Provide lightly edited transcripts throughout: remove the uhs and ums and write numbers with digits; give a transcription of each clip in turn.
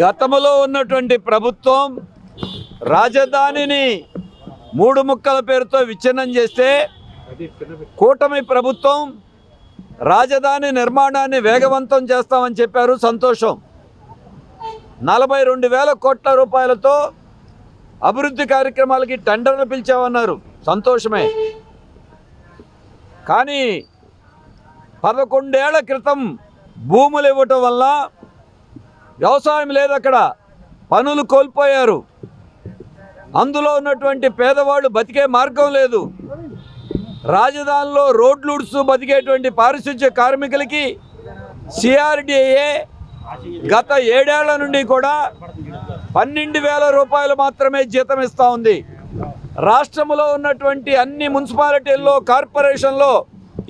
గతంలో ఉన్నటువంటి ప్రభుత్వం రాజధానిని మూడు ముక్కల పేరుతో విచ్ఛిన్నం చేస్తే కూటమి ప్రభుత్వం రాజధాని నిర్మాణాన్ని వేగవంతం చేస్తామని చెప్పారు. సంతోషం. 42,000 కోట్ల రూపాయలతో అభివృద్ధి కార్యక్రమాలకి టెండర్లు పిలిచామన్నారు. సంతోషమే. కానీ 11 ఏళ్ల క్రితం భూములు ఇవ్వటం వల్ల వ్యవసాయం లేదు, అక్కడ పనులు కోల్పోయారు. అందులో ఉన్నటువంటి పేదవాళ్ళు బతికే మార్గం లేదు. రాజధానిలో రోడ్లు ఉడుస్తూ బతికేటువంటి పారిశుధ్య కార్మికులకి సిఆర్డీఏ గత 7 ఏళ్ల నుండి కూడా 12,000 రూపాయలు మాత్రమే జీతం ఇస్తూ ఉంది. రాష్ట్రంలో ఉన్నటువంటి అన్ని మున్సిపాలిటీల్లో కార్పొరేషన్లో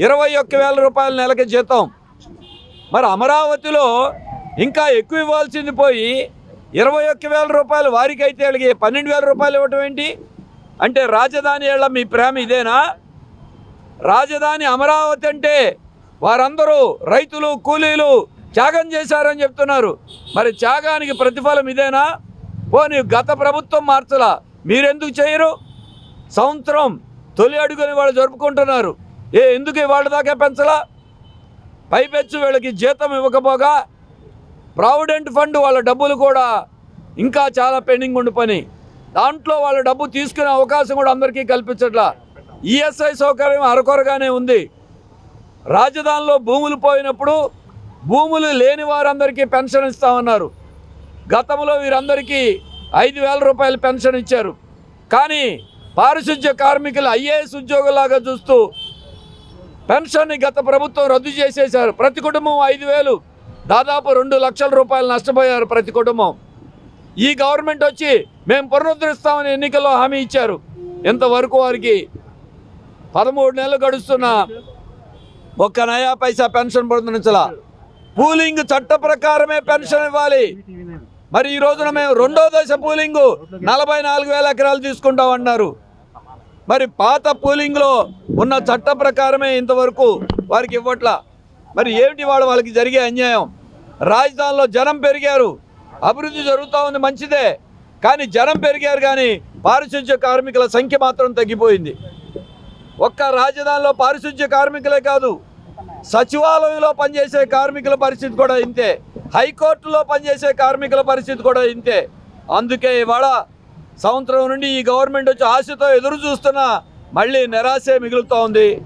21,000 రూపాయల నెలకి జీతం. మరి అమరావతిలో ఇంకా ఎక్కువ ఇవ్వాల్సింది పోయి 21,000 రూపాయలు వారికైతే వాళ్ళకి 12,000 రూపాయలు ఇవ్వటం ఏంటి? అంటే రాజధాని ఏళ్ళ మీ ప్రేమ ఇదేనా? రాజధాని అమరావతి అంటే వారందరూ రైతులు కూలీలు త్యాగం చేశారని చెప్తున్నారు. మరి త్యాగానికి ప్రతిఫలం ఇదేనా? పోనీ గత ప్రభుత్వం మార్చలా, మీరెందుకు చేయరు? సంవత్సరం తొలి అడుగుని వాళ్ళు జరుపుకుంటున్నారు. ఎందుకు వాళ్ళ దాకా పెంచలా? పైపెచ్చు వీళ్ళకి జీతం ఇవ్వకపోగా ప్రావిడెంట్ ఫండ్ వాళ్ళ డబ్బులు కూడా ఇంకా చాలా పెండింగ్ ఉండి పని, దాంట్లో వాళ్ళ డబ్బు తీసుకునే అవకాశం కూడా అందరికీ కల్పించట్లా. ఈఎస్ఐ సౌకర్యం అరకొరగానే ఉంది. రాజధానిలో భూములు పోయినప్పుడు భూములు లేని వారందరికీ పెన్షన్ ఇస్తామన్నారు. గతంలో వీరందరికీ 5,000 రూపాయలు పెన్షన్ ఇచ్చారు. కానీ పారిశుధ్య కార్మికులు ఐఏఎస్ ఉద్యోగులాగా చూస్తూ పెన్షన్ని గత ప్రభుత్వం రద్దు చేసేశారు. ప్రతి కుటుంబం 5,000, దాదాపు 2 లక్షల రూపాయలు నష్టపోయారు ప్రతి కుటుంబం. ఈ గవర్నమెంట్ వచ్చి మేము పునరుద్ధరిస్తామని ఎన్నికల్లో హామీ ఇచ్చారు. ఇంతవరకు వారికి 13 నెలలు గడుస్తున్నా ఒక్క నయా పైసా పెన్షన్ పొందనించలా. పూలింగ్ చట్ట ప్రకారమే పెన్షన్ ఇవ్వాలి. మరి ఈ రోజున మేము 2వ దశ పూలింగు 44,000 ఎకరాలు తీసుకుంటామన్నారు. మరి పాత పూలింగ్లో ఉన్న చట్ట ప్రకారమే ఇంతవరకు వారికి ఇవ్వట్లా. మరి ఏమిటి వాళ్ళకి జరిగే అన్యాయం? రాజధానిలో జనం పెరిగారు, అభివృద్ధి జరుగుతూ ఉంది, మంచిదే. కానీ జనం పెరిగారు కానీ పారిశుధ్య కార్మికుల సంఖ్య మాత్రం తగ్గిపోయింది. ఒక్క రాజధానిలో పారిశుధ్య కార్మికులే కాదు, సచివాలయంలో పనిచేసే కార్మికుల పరిస్థితి కూడా ఇంతే, హైకోర్టులో పనిచేసే కార్మికుల పరిస్థితి కూడా ఇంతే. అందుకే ఇవాళ సంవత్సరం నుండి ఈ గవర్నమెంట్ వచ్చి ఆశతో ఎదురు చూస్తున్నా మళ్ళీ నిరాశే మిగులుతూ ఉంది.